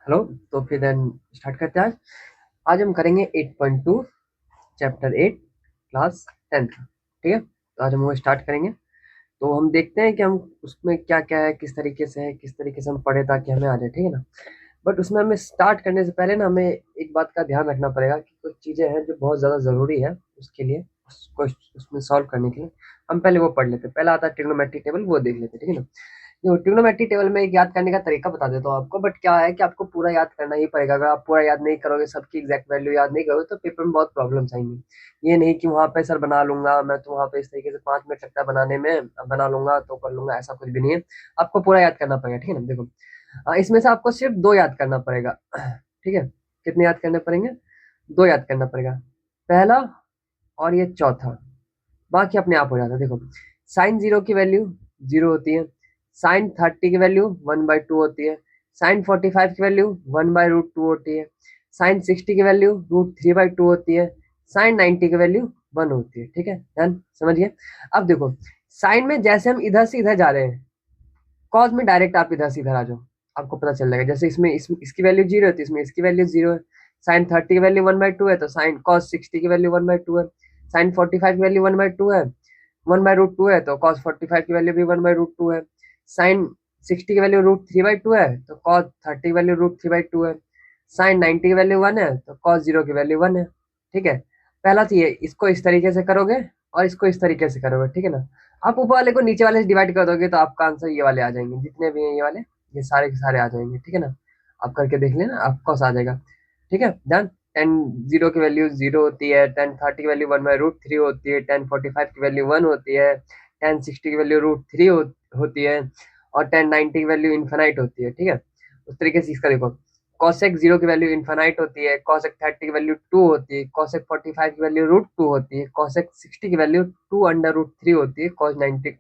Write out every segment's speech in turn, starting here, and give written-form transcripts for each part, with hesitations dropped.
Hello. तो फिर then start करते हैं। आज हम करेंगे 8.2 चैप्टर 8 क्लास 10 का। ठीक है, तो आज हम वो स्टार्ट करेंगे। तो हम देखते हैं कि हम उसमें क्या क्या है, किस तरीके से है, किस तरीके से हम पढ़े ताकि हमें आ जाए। ठीक है ना। बट उसमें हमें स्टार्ट करने से पहले ना हमें एक बात का ध्यान रखना पड़ेगा कि कुछ चीज़ें हैं जो बहुत ज़्यादा ज़रूरी है उसके लिए, उसको उसमें सॉल्व करने के लिए। हम पहले वो पढ़ लेते हैं। पहला आता है ट्रिग्नोमेट्री टेबल, वो देख लेते हैं। ठीक है ना। तो ट्रिग्नोमेट्री टेबल में एक याद करने का तरीका बता देता हूँ आपको। बट क्या है कि आपको पूरा याद करना ही पड़ेगा। अगर आप पूरा याद नहीं करोगे, सबकी एग्जैक्ट वैल्यू याद नहीं करोगे, तो पेपर में बहुत प्रॉब्लम्स आएंगी। ये नहीं कि वहां पे सर बना लूंगा मैं, तो वहां पे इस तरीके से 5 मिनट लगता है बनाने में, अब बना लूंगा तो कर लूंगा, ऐसा कुछ भी नहीं है। आपको पूरा याद करना पड़ेगा। ठीक है ना। देखो, इसमें से आपको सिर्फ दो याद करना पड़ेगा। ठीक है। कितने याद करने पड़ेंगे? दो याद करना पड़ेगा। पहला और ये चौथा, बाकी अपने आप हो जाता है। देखो, साइन जीरो की वैल्यू जीरो होती है, साइन 30 की वैल्यू 1/2 होती है, साइन 45 की वैल्यू 1/√2 होती है, साइन 60 की वैल्यू √3/2 होती है, साइन 90 की वैल्यू 1 होती है। ठीक है, डन, समझिए। अब देखो, साइन में जैसे हम इधर से इधर जा रहे हैं, कॉस में डायरेक्ट आप इधर से इधर आ जाओ, आपको पता चल जाएगा। जैसे इसमें इसकी वैल्यू जीरो है तो इसमें इसकी वैल्यू जीरो है। साइन 30 की वैल्यू 1/2 है तो साइन कॉस 60 की वैल्यू 1/2 है। साइन 45 की वैल्यू 1/2 है, 1/√2 है तो कॉस 45 की वैल्यू भी 1/√2 है। साइन 60 की वैल्यू √3/2 है तो कॉस 30 की वैल्यू √3/2 है। साइन 90 की वैल्यू 1 है तो कॉस 0 की वैल्यू 1 है। ठीक है। पहला तो ये, इसको इस तरीके से करोगे और इसको इस तरीके से करोगे। ठीक है ना। आप ऊपर वाले को नीचे वाले से डिवाइड कर दोगे तो आपका आंसर ये वाले आ जाएंगे, जितने भी हैं ये वाले, ये सारे के सारे आ जाएंगे। ठीक है ना। आप करके देख लेना, आपका आ जाएगा। ठीक है, डन। टेन जीरो की वैल्यू जीरो होती है, 1030 की वैल्यू 1/√3 होती है, 1045 की वैल्यू 1 होती है, 1060 की वैल्यू √3 होती है, और 1090 की वैल्यू इन्फानाइट होती है। ठीक है। उस तरीके से इसका देखो, कॉसेक जीरो की वैल्यू इन्फानाइट होती है, कॉसेक 30 की वैल्यू 2 होती है, कॉसेक 45 की वैल्यू √2 होती है, कॉसेक 60 की वैल्यू 2/√3 होती है, कॉस 90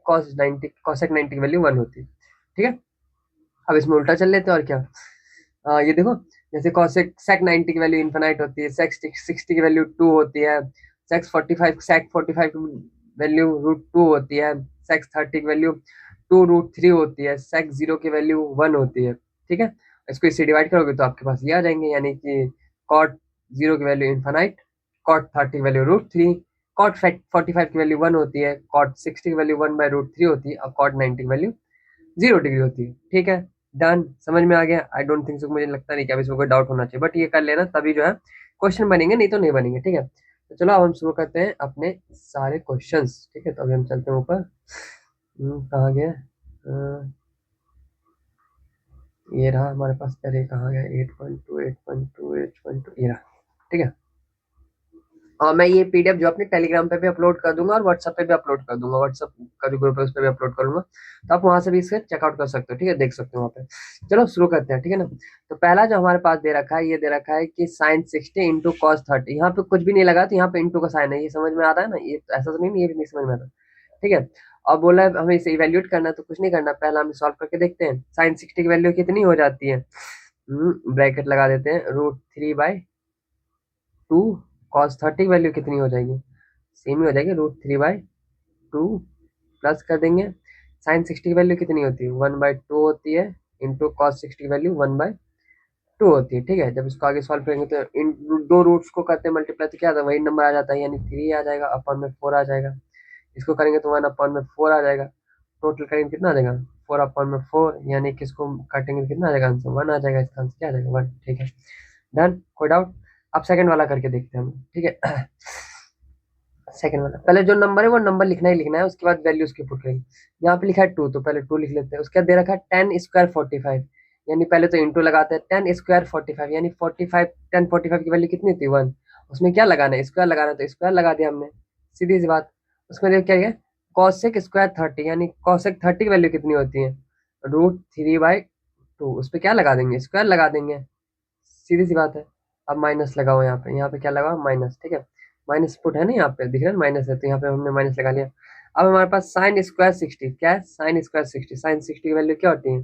कॉसेक 90 की वैल्यू 1 होती है। ठीक है। अब इसमें उल्टा चल लेते हैं और क्या। ये देखो, जैसे कॉसेक सेक 90 की वैल्यू इन्फानाइट होती है, सेक 60 की वैल्यू 2 होती है, सेक 45 की वैल्यू √2 होती है, सेक 30 की वैल्यू 2√3 होती है, सेक 0 की वैल्यू 1 होती है। ठीक है। इसको इससे डिवाइड करोगे तो आपके पास ये आ जाएंगे, यानी कि कॉट 0 की वैल्यू इन्फानाइट, कॉट 30 की वैल्यू √3, कॉट 45 की वैल्यू 1 होती है, कॉट 60 की वैल्यू 1/√3 होती है, और कॉट 90 की वैल्यू 0 डिग्री होती है। ठीक है, डन, समझ में आ गया। आई डोंट थिंक सो, मुझे लगता नहीं कि अब इसमें कोई डाउट होना चाहिए, बट ये कर लेना तभी जो है क्वेश्चन बनेंगे, नहीं तो नहीं बनेंगे। ठीक है। तो चलो अब हम शुरू करते हैं अपने सारे क्वेश्चंस। ठीक है, तो अभी हम चलते हैं ऊपर। कहाँ गए? ये रहा हमारे पास, पहले कहाँ गया? 8.2 8.2 8.2, ये रहा। ठीक है। और मैं ये पीडीएफ जो अपने टेलीग्राम पे भी अपलोड कर दूंगा और व्हाट्सएप पे भी अपलोड कर दूंगा। व्हाट्सएप का जो ग्रुप है उस पर भी अपलोड करूंगा, तो आप वहां से भी इसे चेकआउट कर सकते हो। ठीक है, देख सकते हो वहाँ पे। चलो शुरू करते हैं। ठीक है ना। तो पहला जो हमारे पास दे रखा है, ये दे रखा है कि साइन 60 इंटू कॉस 30। यहाँ पे कुछ भी नहीं लगा तो यहाँ पे इंटू का साइन है, ये समझ में आता है ना। ये ऐसा तो नहीं, ये भी नहीं समझ में आता। ठीक है। और बोला है हमें इसे इवेल्यूट करना है, तो कुछ नहीं करना, पहला हम सॉल्व करके देखते हैं। साइन 60 की वैल्यू कितनी हो जाती है? ब्रैकेट लगा देते हैं, √3/2। कॉस 30 की वैल्यू कितनी हो जाएगी? सेम ही हो जाएगी, √3/2 प्लस कर देंगे। साइन 60 की वैल्यू कितनी होती है? 1/2 होती है, इंटू कॉस 60 की वैल्यू 1/2 होती है। ठीक है। जब इसको आगे सॉल्व करेंगे तो इन दो रूट्स को करते हैं मल्टीप्लाई, तो क्या आता है? वही नंबर आ जाता है, यानी 3 आ जाएगा, अपन में 4 आ जाएगा। इसको करेंगे तो 1/4 आ जाएगा। टोटल करेंगे कितना आ जाएगा? 4/4, यानी कि इसको काटेंगे तो कितना आ जाएगा आंसर? 1 आ जाएगा। इसका आंसर क्या आ जाएगा? 1। ठीक है, डन, कोई डाउट? अब सेकंड वाला करके देखते हैं हम। ठीक है। सेकंड वाला, पहले जो नंबर है वो नंबर लिखना ही लिखना है, उसके बाद वैल्यू उसकी पुट करेंगे। यहाँ पे लिखा है 2, तो पहले 2 लिख लेते हैं। उसके बाद दे रखा है 10^2 45, यानी पहले तो इंटू लगाते हैं। 10^2 45, यानी 45, 1045 की वैल्यू कितनी थी? 1। उसमें क्या लगाना है? स्क्वायर लगाना है, तो स्क्वायर लगा दिया हमने, सीधी सी बात। उसमें देखो क्या है, कॉसेक स्क्वायर 30, यानी कॉसेक 30 की वैल्यू कितनी होती है? √3/2। उस पर क्या लगा देंगे? स्क्वायर लगा देंगे, सीधी सी बात है। अब माइनस लगाओ, यहाँ पे क्या लगाओ? माइनस। ठीक है, माइनस पुट है ना, यहाँ पे दिख रहा है माइनस है, तो यहाँ पे हमने माइनस लगा लिया। अब हमारे पास साइन स्क्वायर 60, क्या है? साइन स्क्वायर 60, साइन 60 की वैल्यू क्या होती है?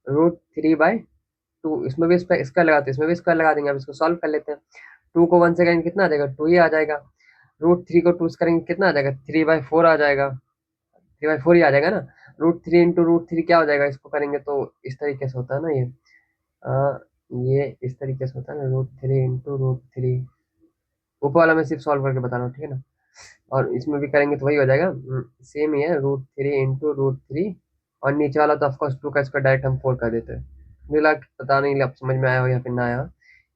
√3/2। इसमें भी स्क्वायर लगाते हैं, इसमें भी स्क्वायर लगा देंगे। अब इसको सॉल्व कर लेते हैं। 2 को 1 से करेंगे कितना आ जाएगा? 2 ही आ जाएगा। √3 को 2 से करेंगे कितना आ जाएगा? 3/4 आ जाएगा। 3/4 ही आ जाएगा ना। √3 इंटू √3 क्या हो जाएगा? इसको करेंगे तो इस तरीके से होता है ना ये। ये इस तरीके से होता है ना, √3 × √3। ऊपर वाला मैं सिर्फ सॉल्व करके बता रहा हूँ, ठीक है ना। और इसमें भी करेंगे तो वही हो जाएगा, सेम ही है, √3 × √3। और नीचे वाला तो ऑफकोर्स 2 का स्क्वायर डायरेक्ट हम 4 कर देते हैं। मुझे लगा कि पता नहीं अब समझ में आया हो या फिर ना आया हो,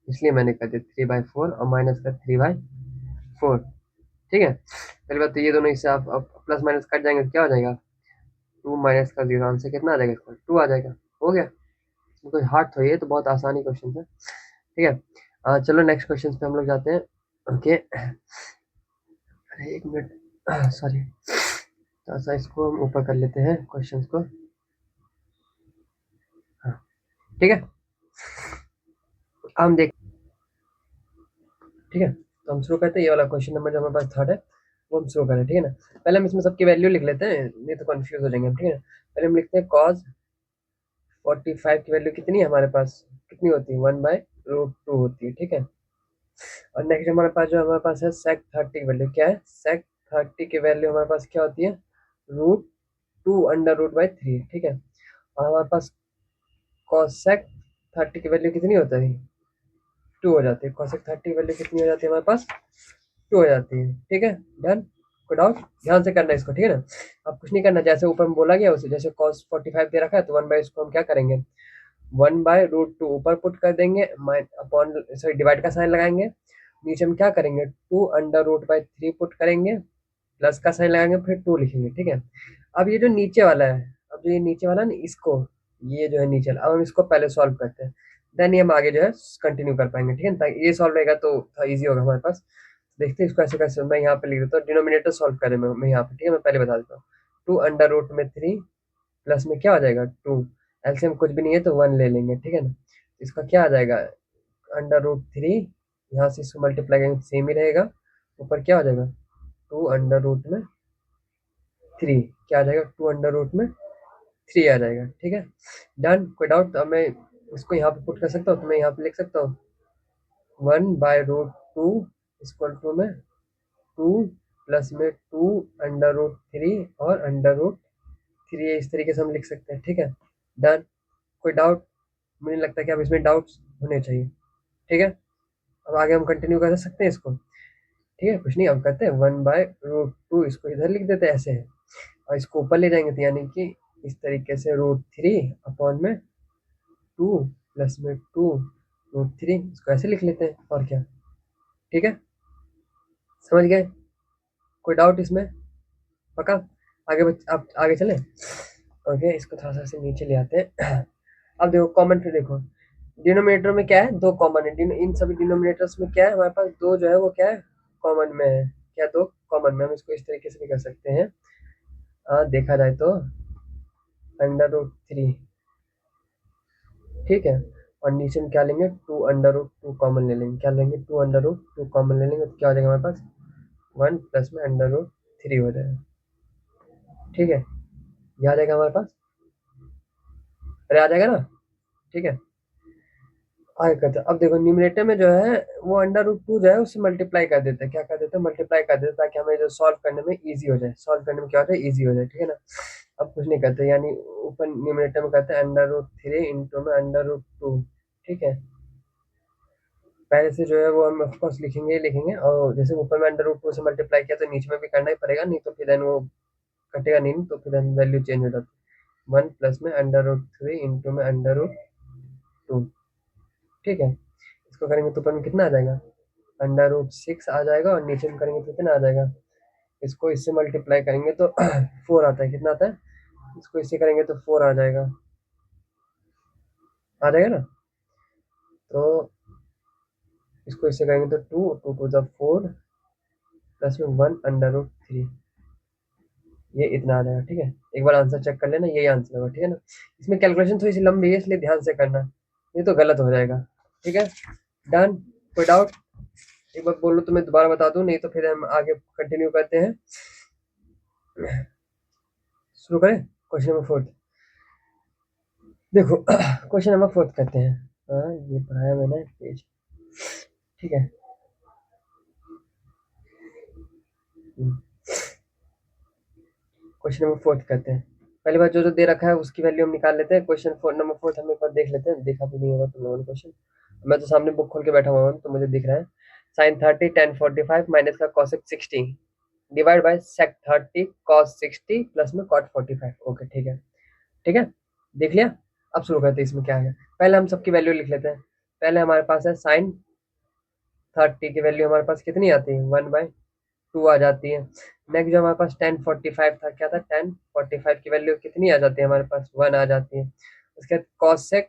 इसलिए मैंने कर दिया 3/4 और माइनस का 3/4। ठीक है, पहली बात तो ये दोनों इससे आप प्लस माइनस कट जाएंगे तो क्या हो जाएगा, 2 माइनस का 0 आंसर कितना आ जाएगा इसका, 2 आ जाएगा। हो गया, इसमें कोई हार्ड थोड़ी है, तो बहुत आसानी क्वेश्चन है। ठीक है, चलो नेक्स्ट क्वेश्चन पे हम लोग जाते हैं। ओके, अरे एक मिनट, सॉरी, थोड़ा सा इसको हम ऊपर कर लेते हैं क्वेश्चंस को। हाँ, ठीक है, हम देख, ठीक है, तो हम शुरू करते हैं। ये वाला क्वेश्चन नंबर जो हमारे पास थर्ड है वो हम शुरू करें, ठीक है ना। पहले हम इसमें सबकी वैल्यू लिख लेते हैं, नहीं तो कंफ्यूज हो जाएंगे हम, ठीक है ना। पहले हम लिखते हैं cos 45 की वैल्यू कितनी है हमारे पास, कितनी होती है, 1/√2 होती है, ठीक है। और नेक्स्ट हमारे पास है sec 30 की वैल्यू क्या है, sec 30 की वैल्यू हमारे पास क्या होती है, √2 √3, ठीक है। और हमारे पास cosec 30 की वैल्यू कितनी होता है, 2 हो जाती है। cosec 30 की वैल्यू कितनी हो जाती है हमारे पास, 2 हो जाती है, ठीक है। डन, कोई डाउट, ध्यान से करना है इसको, ठीक है ना। अब कुछ नहीं करना, जैसे ऊपर में बोला गया उसे, जैसे cos 45 दे रखा है तो 1 बाई, इसको हम क्या करेंगे, 1/√2 ऊपर पुट कर देंगे, अपॉन, सॉरी, डिवाइड का साइन लगाएंगे। नीचे हम क्या करेंगे, 2√3 पुट करेंगे, प्लस का साइन लगाएंगे, फिर 2 लिखेंगे, ठीक है। अब ये जो नीचे वाला है, अब जो ये नीचे वाला ना, इसको, ये जो है नीचे वाला, अब हम इसको पहले सॉल्व करते हैं, देन ये हम आगे जो है कंटिन्यू कर पाएंगे, ठीक है ना। ताकि ये सॉल्व रहेगा तो थोड़ा ईजी होगा हमारे पास। देखते हैं इसको ऐसे कैसे, मैं यहाँ पे लिख देता हूँ, डिनोमिनेटर सॉल्व करें मैं यहाँ पे, ठीक है, मैं पहले बता देता हूँ। 2√3 प्लस में क्या आ जाएगा, 2, एलसीएम कुछ भी नहीं है तो 1 ले लेंगे, ठीक है ना। इसका क्या आ जाएगा, √3, यहाँ से इसको मल्टीप्लाई करेंगे सेम ही रहेगा, ऊपर क्या हो जाएगा, 2√3, क्या आ जाएगा, 2√3 आ जाएगा, ठीक है। डन, कोई डाउट, अब मैं इसको यहाँ पे पुट कर सकता हूँ, तो मैं यहाँ पे लिख सकता हूँ 1/√2 इक्वल टू में 2 प्लस में 2√3 और √3, इस तरीके से हम लिख सकते हैं, ठीक है। डन, कोई डाउट, मुझे लगता है कि अब इसमें डाउट्स होने चाहिए, ठीक है। अब आगे हम कंटिन्यू कर सकते हैं इसको, ठीक है, कुछ नहीं, हम करते हैं 1/√2, इसको इधर लिख देते हैं ऐसे है, और इसको ऊपर ले जाएंगे तो यानी कि इस तरीके से √3 अपॉन में 2 प्लस में 2√3, इसको ऐसे लिख लेते हैं, और क्या, ठीक है, समझ गए, कोई डाउट इसमें, पक्का। आगे आप आगे चलें। ओके, इसको थोड़ा सा से नीचे ले आते हैं। अब देखो कॉमन, फिर देखो डिनोमिनेटर में क्या है, दो कॉमन है, इन सभी डिनोमिनेटर्स में क्या है हमारे पास, दो जो है वो क्या है, कॉमन में है, क्या, दो कॉमन में, हम इसको इस तरीके से भी कर सकते हैं, देखा जाए तो √3, ठीक है। और नीचे में क्या लेंगे, 2√2 कॉमन ले लेंगे, क्या लेंगे, 2√2 कॉमन ले लेंगे, तो क्या हो जाएगा हमारे पास, 1 प्लस में √3 हो जाएगा, ठीक है, ये आ जाएगा हमारे पास, अरे आ जाएगा ना, ठीक है। आगे करते हैं, अब देखो न्यूमरेटर में जो है वो √2 जो है उससे मल्टीप्लाई कर देते हैं, क्या कर देते हैं, मल्टीप्लाई कर देते हैं, ताकि हमें जो सॉल्व करने में इजी हो जाए, सॉल्व करने में क्या होता है, इजी हो जाए, ठीक है ना। अब कुछ नहीं करते, यानी ऊपर न्यूमरेटर में करते हैं √3 इंटू में √2, ठीक है। पहले से जो है वो हम ऑफकोर्स लिखेंगे ही लिखेंगे, और जैसे ऊपर में √2 से मल्टीप्लाई किया तो नीचे में भी करना ही पड़ेगा, नहीं तो फिर देन वो कटेगा नहीं, तो फिर देन वैल्यू चेंज हो जाती है, 1 प्लस में √3 इंटू में √2, ठीक है। इसको करेंगे तो ऊपर में कितना आ जाएगा, √6 आ जाएगा, और नीचे में करेंगे तो कितना आ जाएगा, इसको इससे मल्टीप्लाई करेंगे तो 4 आता है, कितना आता है, इसको इससे करेंगे तो 4 आ जाएगा, आ जाएगा ना। तो इसको इससे करेंगे तो 2 2 टू 4 प्लस में 1 √3, ये इतना आ जाएगा, ठीक है। एक बार आंसर चेक कर लेना, यही आंसर होगा, ठीक है ना। इसमें कैलकुलेशन थोड़ी सी लंबी है, इसलिए ध्यान से करना, नहीं तो गलत हो जाएगा, ठीक है। डन, कोई डाउट, एक बार बोलो तो मैं दोबारा बता दूं, नहीं तो फिर हम आगे कंटिन्यू करते हैं। शुरू करें क्वेश्चन नंबर 4, देखो क्वेश्चन नंबर 4 करते हैं। ये पढ़ाया मैंने पेज, ठीक है। क्वेश्चन नंबर 4 करते हैं। पहली बार जो जो दे रखा है उसकी वैल्यू हम निकाल लेते हैं। क्वेश्चन नंबर 4 हम एक बार देख लेते हैं, देखा भी नहीं होगा तुम लोगों ने क्वेश्चन। मैं तो सामने बुक खोल के बैठा हुआ हूँ तो मुझे दिख रहा है। sin 30 tan 45 माइनस का cosec 60 divide by sec 30 cos 60 plus में cot 45। ओके ठीक है, ठीक है, देख लिया। अब शुरू करते हैं, इसमें क्या है। पहले हम सबकी वैल्यू लिख लेते हैं। पहले हमारे पास है sin 30 की वैल्यू हमारे पास कितनी आती है, 1/2 आ जाती है। नेक्स्ट जो हमारे पास tan 45 था, क्या था, tan 45 की वैल्यू कितनी आ जाती है हमारे पास, 1 आ जाती है। उसके बाद cosec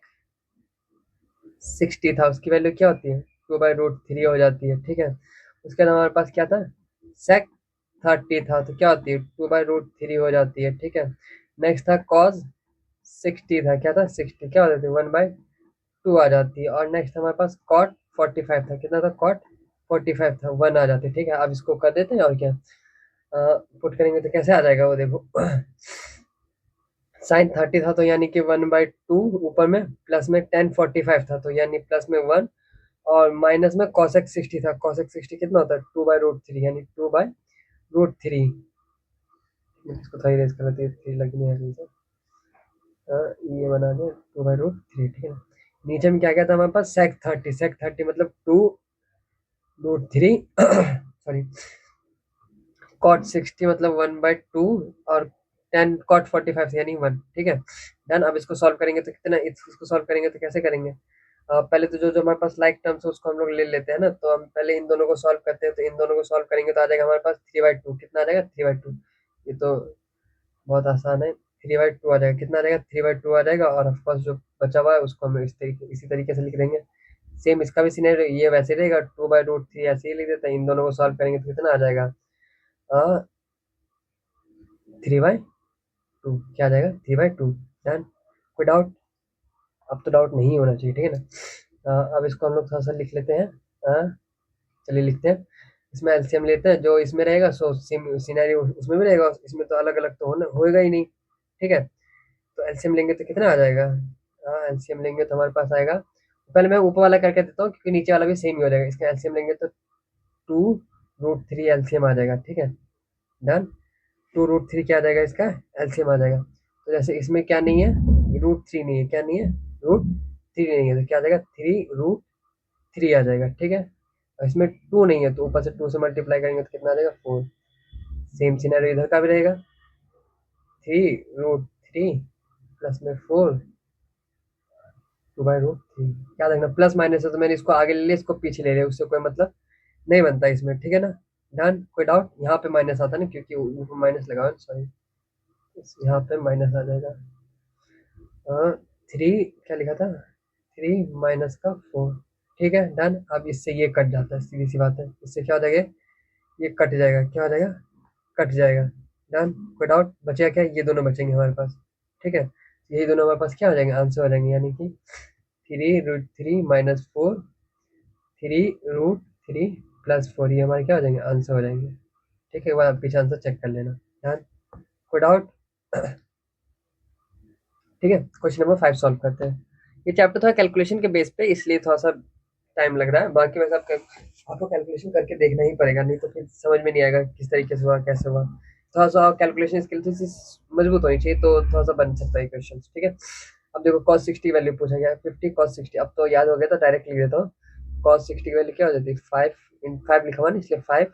60 था, उसकी वैल्यू क्या होती है, 2/√3 हो जाती है, ठीक है। उसके बाद हमारे पास क्या था, sec 30 था, तो क्या होती है, 2/√3 हो जाती है, ठीक है। नेक्स्ट था cos 60 था, क्या था, 60 क्या हो जाती है, 1/2 आ जाती है। और नेक्स्ट हमारे पास cot 45 था, कितना था, cot 45 था, 1 आ जाती है, ठीक है। अब इसको कर देते हैं और क्या पुट करेंगे तो कैसे आ जाएगा वो देखो। sin 30 था तो यानी कि 1/2 ऊपर में, प्लस में tan 45 था तो यानी प्लस में 1, और माइनस में cosec 60 था, cosec 60 कितना होता है, 2/√3 यानी 2/√3। इसको थोड़ी रेस कर लेते हैं, 3 लगनी है अभी से। ये बना दे 2/√3, ठीक है ना। नीचे में क्या क्या था हमारे पास, sec 30 मतलब 2√3 सॉरी, cot 60 मतलब 1/2, और tan cot 45 यानी 1, ठीक है। डन। अब इसको सॉल्व करेंगे तो कितना, इसको सॉल्व करेंगे तो कैसे करेंगे, पहले तो जो जो हमारे पास लाइक टर्म्स है उसको हम लोग ले लेते हैं ना। तो हम पहले इन दोनों को सॉल्व करते हैं, तो इन दोनों को सॉल्व करेंगे तो आ जाएगा हमारे पास 3/2, कितना आ जाएगा, 3/2। ये तो बहुत आसान है, 3/2 आ जाएगा, कितना आ जाएगा, 3/2 आ जाएगा। और ऑफकोर्स जो बचा हुआ है उसको हम इसी तरीके से लिख देंगे। सेम इसका भी सिनेरियो ये वैसे रहेगा, 2/√3 ऐसे ही लिख देते हैं। इन दोनों को सॉल्व करेंगे तो कितना आ जाएगा, 3/2, क्या आ जाएगा, 3/2। डन। कोई डाउट, अब तो डाउट नहीं होना चाहिए, ठीक है ना। अब इसको हम लोग थोड़ा सा लिख लेते हैं। चलिए लिखते हैं। इसमें एलसीएम लेते हैं, जो इसमें रहेगा सो सेम सिनेरियो उसमें भी रहेगा, इसमें तो अलग अलग तो होना होएगा ही नहीं, ठीक है। तो एलसीएम लेंगे तो कितना आ जाएगा, एलसीएम लेंगे तो हमारे पास आएगा, पहले मैं ऊपर वाला करके देता हूँ क्योंकि नीचे वाला भी सेम ही हो जाएगा। इसका एलसीएम लेंगे तो 2√3 एलसीएम आ जाएगा, ठीक है। डन। 2√3 क्या आ जाएगा, इसका एलसीएम आ जाएगा। तो जैसे इसमें क्या नहीं है, √3 नहीं है, क्या नहीं है, √3 नहीं है, तो क्या आ जाएगा, 3√3 आ जाएगा, ठीक है। और इसमें 2 नहीं है तो ऊपर से 2 से मल्टीप्लाई करेंगे तो कितना आ जाएगा, 4। सेम सिनेरियो इधर का भी रहेगा, 3√3 प्लस में 4, 2/√3। क्या देखना, प्लस माइनस है तो मैंने इसको आगे ले लिया, इसको पीछे ले लिया, उससे कोई मतलब नहीं बनता इसमें, ठीक है ना। डन। कोई डाउट, यहाँ पे माइनस आता ना क्योंकि ऊपर माइनस लगा हुआ है, सॉरी, यहाँ पे माइनस आ जाएगा। 3 क्या लिखा था, 3 - का 4, ठीक है। डन। अब इससे ये कट जाता है, सीधी सी बात है, इससे क्या हो जाएगा, ये कट जाएगा, क्या हो जाएगा, कट जाएगा। डन। कोई डाउट, बचेगा क्या, ये दोनों बचेंगे हमारे पास, ठीक है। यही दोनों हमारे पास क्या हो जाएंगे, आंसर हो जाएंगे, यानी कि 3√3 - 4, 3√3 प्लस 4, ये हमारे क्या हो जाएंगे, आंसर हो जाएंगे, ठीक है। एक बार आप पीछे आंसर चेक कर लेना। डन। कोई डाउट, ठीक है। क्वेश्चन नंबर 5 सॉल्व करते हैं। ये चैप्टर थोड़ा कैलकुलेशन के बेस पे इसलिए थोड़ा सा टाइम लग रहा है, बाकी वैसे आपको कैलकुलेशन करके देखना ही पड़ेगा, नहीं तो फिर समझ में नहीं आएगा किस तरीके से हुआ, कैसे हुआ। थोड़ा सा कैलकुलेशन स्किल थोड़ी सी मजबूत होनी चाहिए तो थोड़ा सा बन सकता है क्वेश्चन, ठीक है। अब देखो cos 60 वैल्यू पूछा गया है, 50 cos 60, अब तो याद हो गया तो डायरेक्ट लिख देता हूँ। cos 60 की वैल्यू क्या हो जाती है, 5 लिखा हुआ ना, इसलिए 5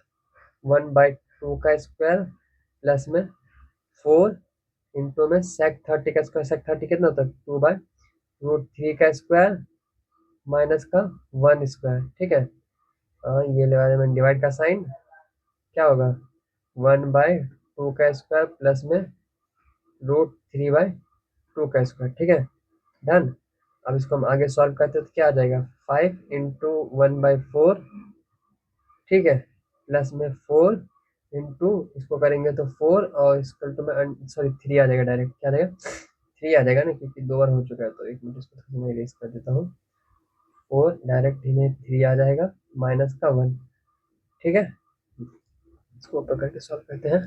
1/2 का स्क्वायर प्लस में 4 इंटू में sec 30 का स्क्वायर, sec 30 कितना होता है, 2/√3 का स्क्वायर माइनस का 1 स्क्वायर, ठीक है। ये लगा दिया मैंने, डिवाइड का साइन क्या होगा, 1/2 का स्क्वायर प्लस में √3/2 का स्क्वायर, ठीक है। डन। अब इसको हम आगे सॉल्व करते हैं तो क्या आ जाएगा, 5 × 1/4, ठीक है, प्लस में 4 इंटू इसको करेंगे तो 4, और इसको तो मैं सॉरी 3 आ जाएगा, डायरेक्ट क्या आ जाएगा, 3 आ जाएगा ना, क्योंकि 2 बार हो चुका है। तो एक मिनट इसको थोड़ा मैं इरेज कर देता हूँ। 4 डायरेक्ट इन्हें 3 आ जाएगा माइनस का 1, ठीक है। इसको ऊपर करके सॉल्व करते हैं।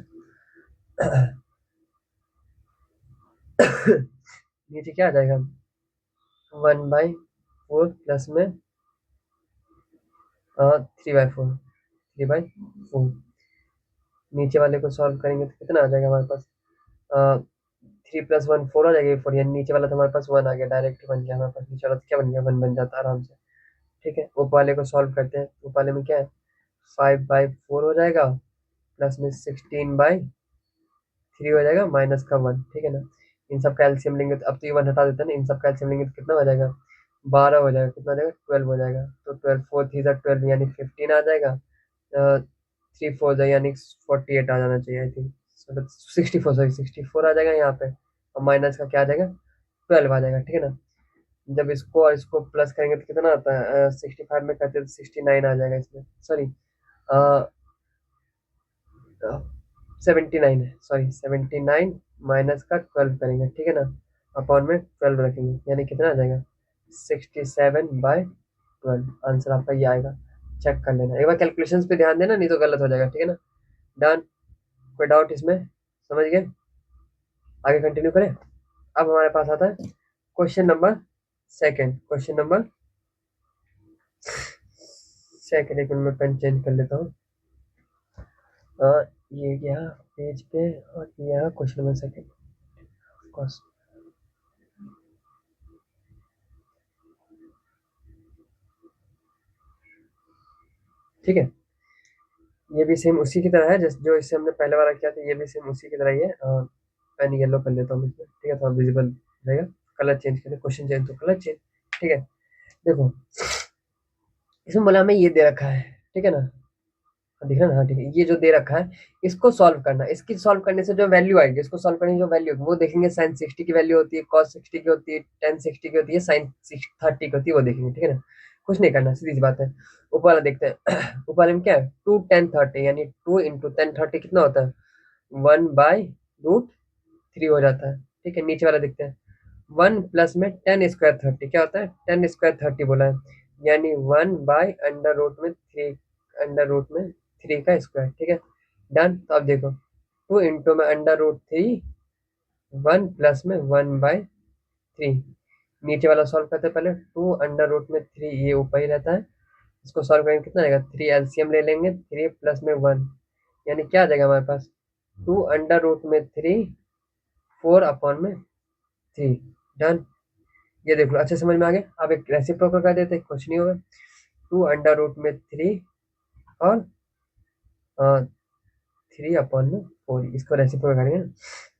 नीचे क्या आ जाएगा, 1/4 प्लस में 3/4, 3/4। नीचे वाले को सॉल्व करेंगे तो कितना आ जाएगा हमारे पास, 3 + 1 4 आ जाएगी 4, यानी नीचे वाला तो हमारे पास 1 आ गया, डायरेक्ट बन गया हमारे पास, नीचे वाला तो क्या बन गया 1 बन जाता है आराम से। ठीक है, ऊपर वाले को सॉल्व करते हैं। ऊपर वाले में क्या है 5/4 हो जाएगा, प्लस में 16/3 हो जाएगा, माइनस का 1। ठीक है ना, इन सब का एलसीएम लेंगे तो अब तो ये 1 हटा देते हैं ना, इन सब का एलसीएम लेंगे तो कितना हो जाएगा 12 हो जाएगा, कितना हो जाएगा 12 हो जाएगा। तो 12 4 3 12 यानी 15 आ जाएगा। 3 4 यानी 48 आ जाना चाहिए आई थिंक, 64, सॉरी 64 आ जाएगा यहाँ पे, और माइनस का क्या आ जाएगा 12 आ जाएगा। ठीक है ना, जब इसको और इसको प्लस करेंगे तो कितना आता है 65 में करते तो 69 आ जाएगा इसमें, सॉरी 79 है, सॉरी 79 माइनस का 12 करेंगे। ठीक है ना, अपॉन में 12 रखेंगे, यानी कितना आ जाएगा 67/12। आंसर आपका ये आएगा, चेक कर लेना एक बार, कैलकुलेशंस पे ध्यान देना नहीं तो गलत हो जाएगा। ठीक है ना, डन। कोई डाउट इसमें, समझ गए? आगे कंटिन्यू करें। अब हमारे पास आता है question number second. Question number second, एक मिनट में पेन चेंज कर लेता हूँ। ये गया पेज पे और ये यहाँ क्वेश्चन नंबर सेकंड। ठीक है, ये भी सेम उसी की तरह है जो इससे हमने पहले वाला किया था, ये भी सेम उसी की तरह ही है। पेन येलो कर लेता हूँ इसमें, ठीक है, थोड़ा विजिबल रहेगा। कलर चेंज करें, क्वेश्चन चेंज तो कलर चेंज। ठीक है, देखो इसमें बोला हमें ये दे रखा है, ठीक है ना, दिख रहा है ना, हाँ ठीक है, ये जो दे रखा है इसको सॉल्व करना है। इसकी सॉल्व करने से जो वैल्यू आएगी, इसको सॉल्व करने की जो वैल्यू होगी वो देखेंगे। साइन 60 की वैल्यू होती है, कॉस 60 की होती है, टेन 60 की होती है, साइन 30 की होती है, वो देखेंगे। ठीक है ना, कुछ नहीं करना, सीधी सी बात है। ऊपर वाला देखते हैं ऊपर वाले में क्या है 2 10 30, यानी 2 इंटू 10 30 कितना होता है 1/√3 हो जाता है। ठीक है, नीचे वाला देखते हैं 1 प्लस में 10 स्क्वायर 30 क्या होता है 10 स्क्वायर 30 बोला है, यानी 1/√3, अंडर रूट में 3 का स्क्वायर। ठीक है, डन। तो अब देखो 2 इंटू में अंडर रूट 3, 1 प्लस में 1/3। नीचे वाला सॉल्व करते हैं पहले, 2 अंडर रूट में 3 ये ऊपर ही रहता है, इसको सॉल्व करेंगे कितना आएगा 3, एलसीएम ले लेंगे 3 प्लस में 1, यानी क्या आ जाएगा हमारे पास 2 अंडर रूट में 3 4/3। डन। ये देख लो, अच्छे समझ में आ गया। अब एक रेसिप्रोकल कर देते हैं, कुछ नहीं होगा 2 अंडर रूट में 3 और 3/4, इसको रेसिप्रोकल करेंगे ना।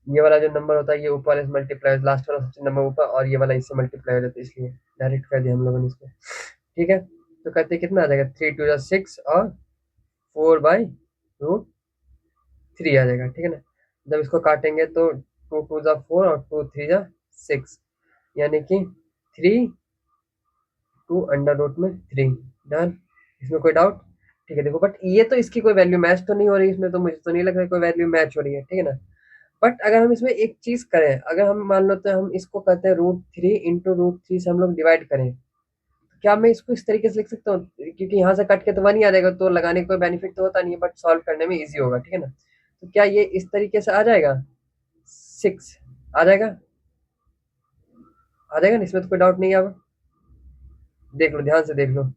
ये वाला जो नंबर होता है ये ऊपर वाले से मल्टीप्लाई, लास्ट वाला सबसे नंबर ऊपर, और ये वाला इससे मल्टीप्लाई हो जाता है, इसलिए डायरेक्ट कर दिया हम लोगों ने इसको। ठीक है, तो कहते हैं कितना आ जाएगा 3 2 6 और 4/√3 आ जाएगा। ठीक है ना, जब इसको काटेंगे तो 2 2 4 और 2 3 6, यानी कि 3 2 अंडर रूट में 3। डन। इसमें कोई डाउट? ठीक है, देखो बट ये तो इसकी कोई वैल्यू मैच तो नहीं हो रही इसमें, तो मुझे तो नहीं लग रहा है कोई वैल्यू मैच हो रही है। ठीक है ना, बट अगर हम इसमें एक चीज करें, अगर हम मान लो तो हम इसको कहते हैं √3 इंटू √3 से हम लोग डिवाइड करें, क्या मैं इसको इस तरीके से लिख सकता हूँ, क्योंकि यहाँ से कट के तो 1 ही आ जाएगा, तो लगाने का कोई बेनिफिट तो होता नहीं है, बट सॉल्व करने में ईजी होगा। ठीक है ना, तो क्या ये इस तरीके से आ जाएगा 6 आ जाएगा, आ जाएगा ना, इसमें तो कोई डाउट नहीं है। अब देख लो, ध्यान से देख लो,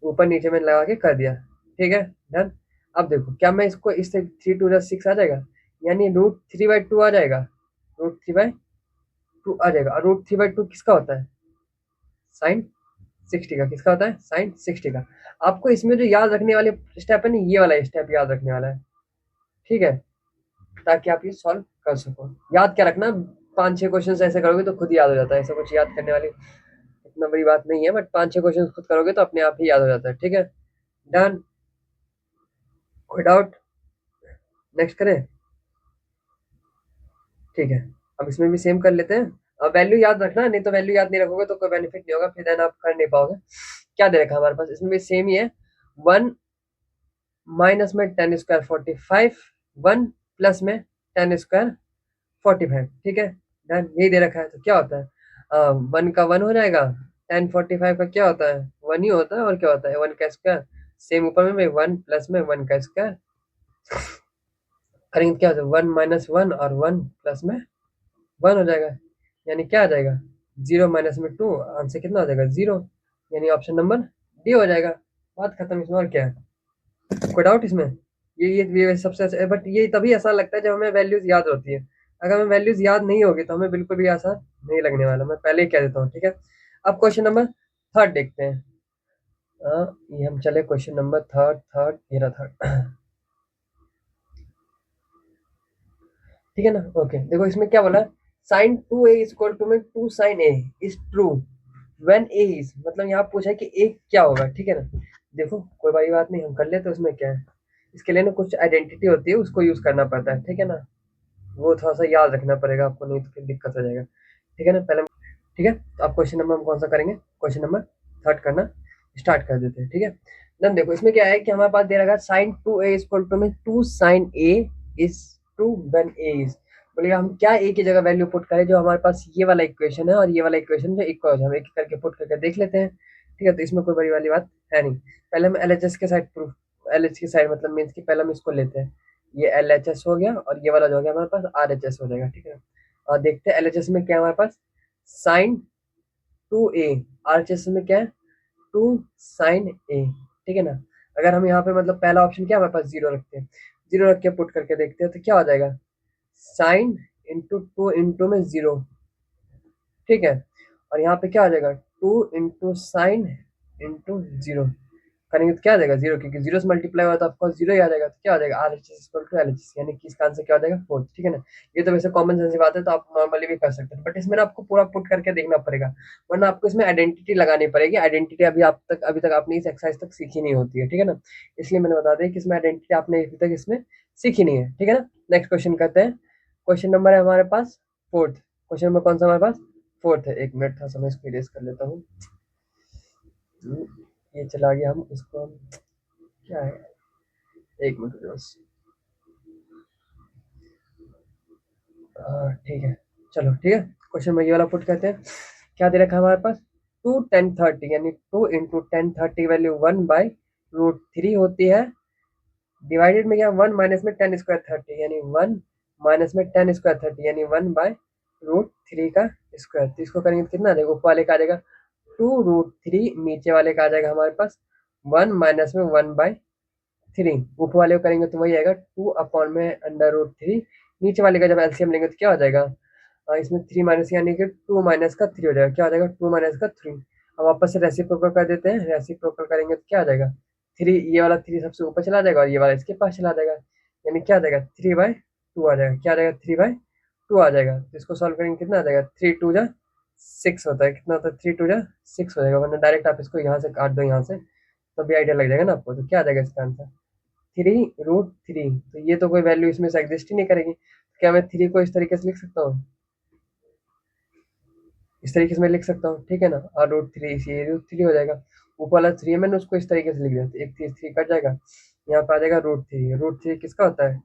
ऊपर नीचे में लगा के कर दिया। ठीक है, डन। अब देखो क्या मैं इसको इससे 3 2 6 आ जाएगा, यानी √3/2 आ जाएगा, √3/2 आ जाएगा। और √3/2 किसका होता है साइन 60 का, किसका होता है साइन 60 का। आपको इसमें जो याद रखने वाले स्टेप है ना, ये वाला स्टेप याद रखने वाला है। ठीक है, ताकि आप ये सॉल्व कर सको। याद क्या रखना, 5 6 क्वेश्चन ऐसे करोगे तो खुद याद हो जाता है, ऐसा कुछ याद करने वाली इतना बड़ी बात नहीं है, बट 5 6 क्वेश्चन खुद करोगे तो अपने आप ही याद हो जाता है। ठीक है, डन। कोई डाउट? नेक्स्ट करें। ठीक है, अब इसमें भी सेम कर लेते हैं। अब वैल्यू याद रखना, नहीं तो वैल्यू याद नहीं रखोगे तो कोई बेनिफिट नहीं होगा, फिर देन आप कर नहीं पाओगे। क्या दे रखा है हमारे पास, इसमें भी सेम ही है। 1 माइनस में 10 स्क्वायर 45, 1 प्लस में 10 स्क्वायर 45। ठीक है, डन। यही दे रखा है, तो क्या होता है 1 का 1 हो जाएगा, 10 45 का क्या होता है 1 ही होता है, और क्या होता है 1 का स्क्वायर। सेम ऊपर में 1 प्लस में 1 का स्क्वायर करेंगे, क्या होता है 1 माइनस 1 और 1 प्लस में 1 हो जाएगा, यानी क्या आ जाएगा 0 माइनस में 2, आंसर कितना हो जाएगा 0, यानी ऑप्शन नंबर डी हो जाएगा। बात खत्म, इसमें और क्या है, कोई डाउट इसमें? ये सबसे अच्छा, बट ये तभी आसान लगता है जब हमें वैल्यूज याद होती है। अगर हमें वैल्यूज याद नहीं होगी तो हमें बिल्कुल भी आसान नहीं लगने वाला, मैं पहले ही कह देता हूँ, ठीक है। अब क्वेश्चन नंबर थर्ड देखते हैं। ये हम चले क्वेश्चन नंबर थर्ड, ये रहा थर्ड। ठीक है ना, ओके। देखो इसमें क्या बोला, sine two A is equal to में two sine A is true when A is, मतलब यहाँ पूछा है कि ए क्या होगा, ठीक है ना। देखो कोई बड़ी बात नहीं, हम कर लेते हैं, उसमें क्या है। इसके लिए ना कुछ आइडेंटिटी होती है, उसको यूज करना पड़ता है, ठीक है ना। वो थोड़ा सा याद रखना पड़ेगा आपको, नहीं तो फिर दिक्कत हो जाएगा, ठीक है ना। पहले ठीक है, तो आप क्वेश्चन नंबर हम कौन सा करेंगे, क्वेश्चन नंबर थर्ड करना स्टार्ट कर देते हैं, ठीक है। देन देखो इसमें क्या है कि हमारे पास दे रखा है sine two A equal to में two sine A is two when A is, बोलेगा हम क्या ए की जगह वैल्यू पुट करें, जो हमारे पास ये वाला इक्वेशन है और ये वाला इक्वेशन जो इक्वल है, हम एक एक करके पुट करके देख लेते हैं, ठीक है। तो इसमें कोई बड़ी वाली बात है नहीं। पहले हम एल एच एस के साइड प्रूफ, एल एच की साइड मतलब मीन्स की पहले हम इसको लेते हैं, ये एल एच एस हो गया और ये वाला जो हो गया हमारे पास आर एच एस हो जाएगा, ठीक है। और देखते हैं एल एच एस में क्या है हमारे पास, sign two A, are H S में क्या है, टू साइन ए, ठीक है ना। अगर हम यहाँ पे मतलब पहला ऑप्शन क्या हमारे पास जीरो रखते हैं, जीरो रख के पुट करके देखते हैं तो क्या हो जाएगा, साइन इंटू टू इंटू में जीरो, ठीक है। और यहाँ पे क्या आ जाएगा, two into sine into zero, करेंगे तो क्या आ जाएगा जीरो, क्योंकि जीरो से मल्टीप्लाई हुआ तो ऑफकोर्स जीरो ही आ जाएगा, तो क्या आ जाएगा R H S equal to L H S, यानी कि इसका आंसर क्या हो जाएगा फोर्थ, ठीक है ना। ये तो वैसे कॉमन सेंस की बात है, तो आप नॉर्मली भी कर सकते हैं, बट इसमें ना आपको पूरा पुट करके देखना पड़ेगा, वरना आपको इसमें आइडेंटिटी लगानी पड़ेगी। आइडेंटिटी अभी तक आपने इस एक्सरसाइज तक सीखी नहीं होती है, ठीक है ना। इसलिए मैंने बता दिया कि इसमें आइडेंटिटी आपने अभी तक इसमें सीखी नहीं है, ठीक है ना। नेक्स्ट क्वेश्चन करते हैं, क्वेश्चन नंबर है हमारे पास फोर्थ, क्वेश्चन नंबर कौन सा हमारे पास, फोर्थ है। एक मिनट था, समय इसको इरेज कर लेता हूँ। ये चला गया, हम इसको हम क्या है, एक मिनट बस। ठीक है, चलो ठीक है, क्वेश्चन में ये वाला पुट करते हैं। क्या दे रखा है हमारे पास, टू टेन थर्टी, यानी two into tan thirty value one by root three होती है, डिवाइडेड में क्या वन माइनस में टेन स्क्वायर थर्टी, यानी वन माइनस में टेन स्क्वायर थर्टी, यानी वन बाय रूट थ्री का स्क्वायर। तो इसको करेंगे तो कितना आ जाएगा, ऊपर वाले का आ जाएगा टू रूट थ्री, नीचे वाले का आ जाएगा हमारे पास वन माइनस में वन बाय थ्री, ऊपर वाले को करेंगे तो वही आएगा टू अपॉन में अंडर रूट थ्री, नीचे वाले का जब एलसीएम लेंगे तो क्या हो जाएगा, इसमें थ्री माइनस यानी कि टू माइनस का थ्री हो जाएगा, क्या हो जाएगा टू माइनस का थ्री। अब वापस से रेसिप्रोकल कर देते हैं, रेसिप्रोकल करेंगे तो क्या आ जाएगा, थ्री, ये वाला थ्री सबसे ऊपर चला जाएगा और ये वाला इसके पास चला जाएगा, यानी क्या आ जाएगा थ्री बाय टू आ जाएगा, क्या आ जाएगा थ्री बाय टू आ जाएगा। तो इसको सॉल्व करेंगे कितना आ जाएगा, थ्री टू जा सिक्स होता है, कितना होता है थ्री टू जा सिक्स हो जाएगा, वरना डायरेक्ट आप इसको यहाँ से काट दो यहाँ से, तब भी आइडिया लग जाएगा ना आपको। तो क्या आ जाएगा इसका आंसर, थ्री रूट थ्री। तो ये तो कोई वैल्यू इसमें से एग्जिस्ट ही नहीं करेगी, तो क्या मैं थ्री को इस तरीके से लिख सकता हूँ, इस तरीके से मैं लिख सकता हूँ, ठीक है ना। और रूट थ्री, ये रूट थ्री हो जाएगा, ऊपर वाला थ्री है मैंने उसको इस तरीके से लिख दिया, तो एक थ्री थ्री कट जाएगा, यहाँ पे आ जाएगा रूट थ्री। रूट थ्री किसका होता है,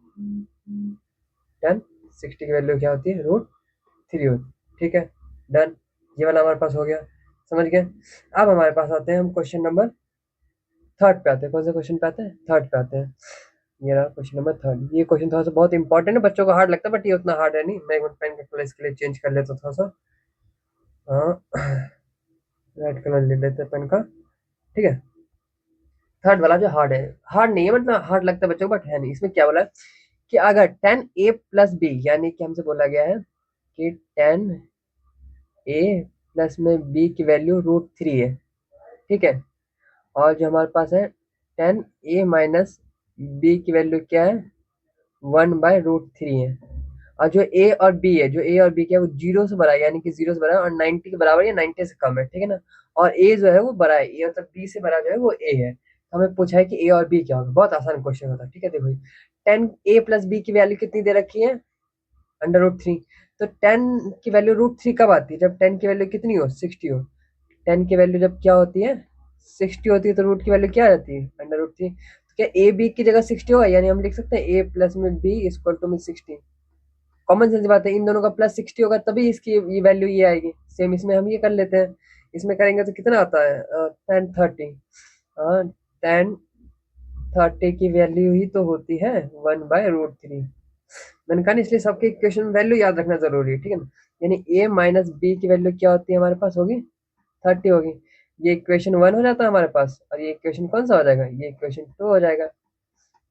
टेन, सिक्सटी की वैल्यू क्या होती है रूट थ्री होती है, ठीक है। डन, ये वाला हमारे पास हो गया, समझ गए। अब हमारे पास आते हैं हम क्वेश्चन नंबर थर्ड पे आते हैं, कौन से क्वेश्चन पे आते हैं, थर्ड पे आते हैं। ये रहा क्वेश्चन नंबर थर्ड, ये क्वेश्चन थोड़ा सा बहुत इंपॉर्टेंट है, बच्चों को हार्ड लगता है बट ये उतना हार्ड है नहीं। मैं एक मिनट पेन का कलर इसके लिए चेंज कर लेता हूँ थोड़ा सा, हाँ रेड कलर ले लेते हैं पेन का, ठीक है। थर्ड वाला जो हार्ड है, हार्ड नहीं है मतलब हार्ड लगता है बच्चों को बट है नहीं। इसमें क्या बोला है कि अगर टेन ए प्लस बी, यानी कि हमसे बोला गया है कि टेन ए प्लस में बी की वैल्यू रूट थ्री है, ठीक है। और जो हमारे पास है टेन ए माइनस बी की वैल्यू क्या है, वन बाय रूट थ्री है। और जो ए और बी है, जो ए और बी क्या है वो जीरो से बड़ा है, यानी कि जीरो से बड़ा है और 90 के बराबर या 90 से कम है, ठीक है ना। और ए जो है वो बड़ा है, ए मतलब बी से बड़ा जो है वो ए है। तो हमें पूछा है कि ए और बी क्या होगा, बहुत आसान क्वेश्चन होता है, ठीक है। देखो टेन ए प्लस बी की वैल्यू कितनी दे रखी है, अंडर रूट थ्री। तो टेन की वैल्यू रूट थ्री कब आती है, जब टेन की वैल्यू कितनी हो, सिक्सटी हो। टेन की वैल्यू जब क्या होती है, सिक्सटी होती है, तो रूट की वैल्यू क्या आ जाती है, अंडर रूट थ्री। तो क्या ए बी की जगह सिक्सटी होगा, यानी हम लिख सकते हैं ए प्लस में बी इक्वल टू में सिक्सटी। कॉमन सेंस बात है, इन दोनों का प्लस सिक्सटी होगा तभी इसकी ये वैल्यू ये आएगी। सेम इसमें हम ये कर लेते हैं, इसमें करेंगे तो कितना आता है टेन थर्टी, टेन थर्टी की वैल्यू ही तो होती है वन बाय रूट थ्री। मैंने कहा ना, इसलिए सबके इक्वेशन में वैल्यू याद रखना जरूरी है, ठीक है ना। यानी ए माइनस बी की वैल्यू क्या होती है हमारे पास, होगी थर्टी होगी। ये इक्वेशन वन हो जाता है हमारे पास, और ये इक्वेशन कौन सा हो जाएगा, ये इक्वेशन टू हो जाएगा,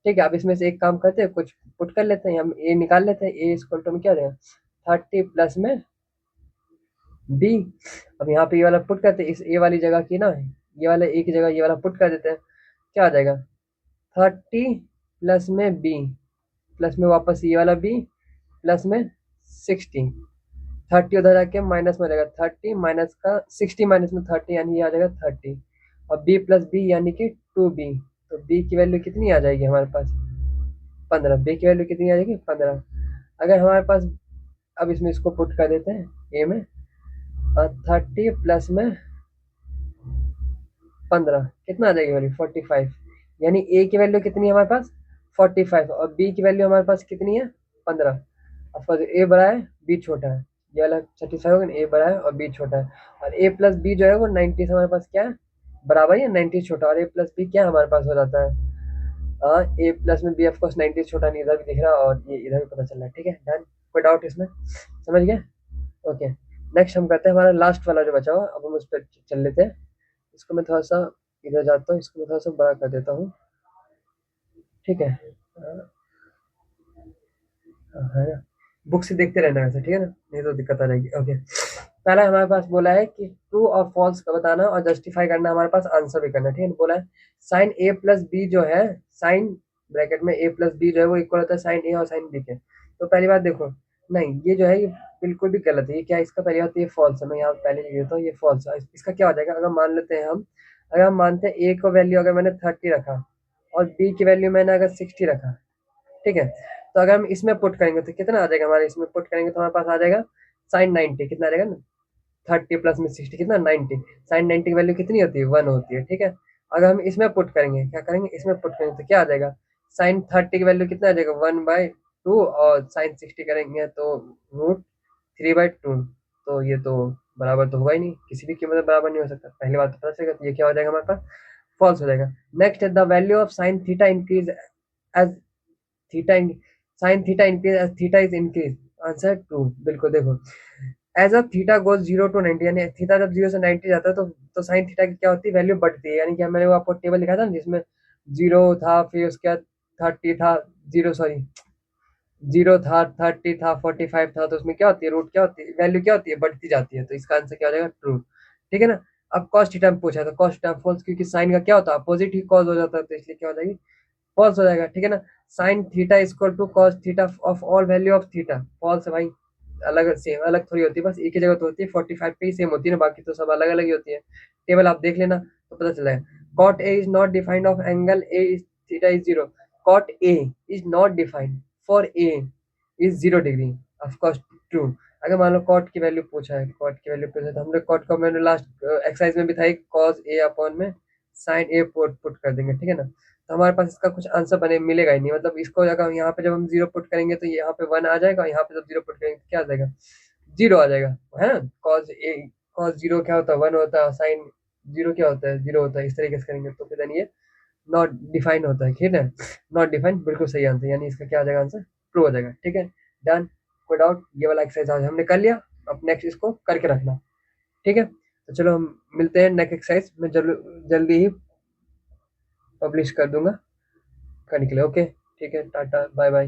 ठीक है, अब इसमें से एक काम करते हैं, कुछ पुट कर लेते हैं, हम ए निकाल लेते हैं। ए इक्वल टू में क्या देगा 30 प्लस में बी। अब यहाँ पे ये वाला पुट करते हैं, इस ए वाली जगह की ना, ये वाला ए की जगह ये वाला पुट कर देते हैं। क्या आ जाएगा 30 प्लस में बी, प्लस में वापस ये वाला बी, प्लस में 60। 30 उधर जाके माइनस में आ जाएगा, 30 माइनस का 60 माइनस में 30 यानी ये आ जाएगा 30। और बी प्लस बी यानी कि 2b। तो बी की वैल्यू कितनी आ जाएगी हमारे पास 15। बी की वैल्यू कितनी आ जाएगी 15। अगर हमारे पास, अब इसमें इसको पुट कर देते हैं ए में, 30 प्लस में 15 कितना आ जाएगी वैल्यू 45। यानी ए की वैल्यू कितनी है हमारे पास 45 और बी की वैल्यू हमारे पास कितनी है 15। ऑफकोर्स ए बड़ा है बी छोटा है, ये वाला 35 होगा, ए बड़ा है और बी छोटा है। और ए प्लस बी जो है वो 90 से हमारे पास क्या है बराबर है, 90 छोटा, और ए प्लस बी क्या हमारे पास हो जाता है, हाँ ए प्लस में बी ऑफकोर्स 90 छोटा नहीं, इधर भी दिख रहा है और ये इधर भी पता चल रहा है। ठीक है डन, कोई डाउट इसमें, समझ गए। ओके, नेक्स्ट हम करते हैं हमारा लास्ट वाला जो बचा हुआ, अब हम उस पर चल लेते हैं। इसको मैं थोड़ा सा इधर जाता हूँ, इसको मैं थोड़ा सा बड़ा कर देता हूँ। ठीक है, है ना, बुक से देखते रहना वैसे, ठीक है ना, नहीं तो दिक्कत आ जाएगी। ओके, पहला हमारे पास बोला है कि ट्रू और फॉल्स का बताना और जस्टिफाई करना, हमारे पास आंसर भी करना। ठीक है, बोला है साइन ए प्लस बी जो है, साइन ब्रैकेट में ए प्लस बी जो है वो इक्वल होता है साइन ए और साइन बी के। तो पहली बात देखो, नहीं ये जो है ये बिल्कुल भी गलत है। ये क्या है, इसका पहली बात तो ये फॉल्स है, मैं यहाँ पहले लिख देता हूँ ये फॉल्स है। इसका क्या हो जाएगा, अगर मान लेते हैं हम, अगर हम मानते हैं ए को वैल्यू अगर मैंने 30 रखा और बी की वैल्यू मैंने अगर 60 रखा, ठीक है, तो अगर हम इसमें पुट करेंगे तो कितना आ जाएगा हमारे, इसमें पुट करेंगे तो हमारे पास आ जाएगा साइन 90। कितना आ जाएगा ना 30 प्लस में 60 कितना 90। साइन 90 की वैल्यू कितनी होती है 1 होती है। ठीक है, अगर हम इसमें पुट करेंगे, क्या करेंगे इसमें पुट करेंगे तो क्या आ जाएगा साइन 30 की वैल्यू कितना आ जाएगा 1/2, और साइन 60 करेंगे तो √3/2। तो ये तो बराबर तो होगा ही नहीं, किसी भी कीमत में बराबर नहीं हो सकता, पहली बात तो पता चलेगा। तो ये क्या हो जाएगा हमारे पास फॉल्स हो जाएगा। नेक्स्ट है the value of sine theta increase as theta sine theta increase as theta is increase, answer true. बिल्कुल देखो, as a theta goes 0 to 90, यानी थीटा जब 0 से 90 जाता है तो साइन थीटा की क्या होती है वैल्यू बढ़ती है। यानी कि मैंने वो आपको टेबल लिखा था ना जिसमें 0 था, फिर उसके बाद 30 था, 0 सॉरी 0 था, 30 था, 45 था, तो उसमें क्या होती है रूट क्या होती है वैल्यू क्या होती है बढ़ती जाती है। तो इसका आंसर क्या हो जाएगा ट्रू। ठीक है ना। अब कॉस थीटा में पूछा तो कॉस थीटा फॉल्स, क्योंकि साइन का क्या होता है अपोजिट ही कॉस हो जाता है, तो इसलिए क्या हो जाएगी फॉल्स हो जाएगा। ठीक है ना। Sine theta equal to cos theta of all value of theta, false है भाई, अलग सेम अलग थोड़ी होती है, बस एक ही जगह तो होती है 45 पे ही सेम होती है ना, बाकी तो सब अलग अलग ही होती है। टेबल आप देख लेना तो पता चला है। Cot A is not defined of angle A is theta is 0, cot A is not defined for A is 0 degree, of course true. अगर मान लो कॉट की वैल्यू पूछा है, कॉट की वैल्यू पूछा तो हमने कॉट का मैंने लास्ट एक्सरसाइज में भी था कॉस ए अपॉन में साइन ए पुट कर देंगे। ठीक है ना, तो हमारे पास इसका कुछ आंसर बने मिलेगा ही नहीं, मतलब इसको अगर यहाँ पे जब हम 0 पुट करेंगे तो यहाँ पे 1 आ जाएगा, यहाँ पे जब 0 पुट करेंगे तो क्या आ जाएगा 0 आ जाएगा, है ना। कॉस 0 क्या होता है 1 होता है, साइन 0 क्या होता है 0 होता है। इस तरीके से करेंगे तो फिर ये नॉट डिफाइन होता है। ठीक है, नॉट डिफाइन बिल्कुल सही आंसर, यानी इसका क्या आ जाएगा आंसर ट्रू हो जाएगा। ठीक है डन, कोई डाउट। ये वाला एक्सरसाइज आज हमने कर लिया, अब नेक्स्ट इसको करके रखना। ठीक है, तो चलो हम मिलते हैं नेक्स्ट एक्सरसाइज में, जल्दी ही पब्लिश कर दूंगा करने के लिए। ओके ठीक है, टाटा बाय बाय।